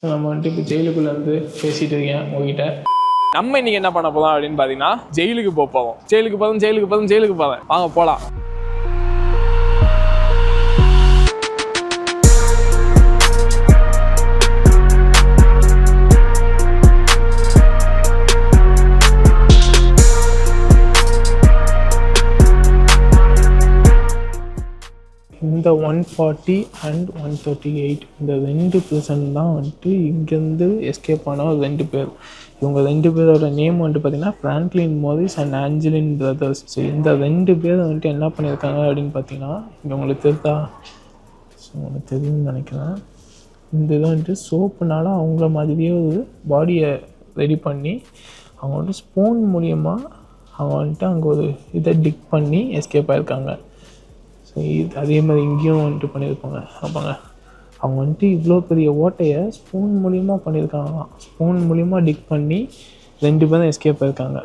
நம்ம வந்துட்டு இப்போ ஜெயிலுக்குள்ளேருந்து பேசிகிட்டு இருக்கேன் உங்ககிட்ட. நம்ம இன்னைக்கு என்ன பண்ண போதும் அப்படின்னு பார்த்தீங்கன்னா ஜெயிலுக்கு போவோம். ஜெயிலுக்கு போவேன் வாங்க போகலாம். இந்த 140 அண்ட் 138 இந்த 2 பர்சன் தான் வந்துட்டு இங்கேருந்து எஸ்கேப் ஆன ஒரு 2 பேர். இவங்க 2 பேரோட நேம் வந்துட்டு பார்த்திங்கன்னா Franklin Morris and Angeline brothers. So இந்த 2 பேர் வந்துட்டு என்ன பண்ணியிருக்காங்க அப்படின்னு பார்த்தீங்கன்னா, இங்கே உங்களுக்கு தெரியுதா? ஸோ உங்களுக்கு தெரியும்னு நினைக்கிறேன். இந்த இதை வந்துட்டு சோப்புனால அவங்கள மாதிரியே ஒரு பாடியை ரெடி பண்ணி அவங்க வந்துட்டு ஸ்பூன் மூலியமாக அவங்க வந்துட்டு அங்கே ஒரு இதை டிக் பண்ணி எஸ்கேப் ஆகிருக்காங்க. ஸோ அதே மாதிரி இங்கேயும் வந்துட்டு பண்ணியிருப்பாங்க. ஆமாங்க, அவங்க வந்துட்டு இவ்வளோ பெரிய ஓட்டையை ஸ்பூன் மூலிமா பண்ணியிருக்காங்களாம். ஸ்பூன் மூலிமா டிக் பண்ணி 2 பேரும் எஸ்கேப் ஆயிருக்காங்க.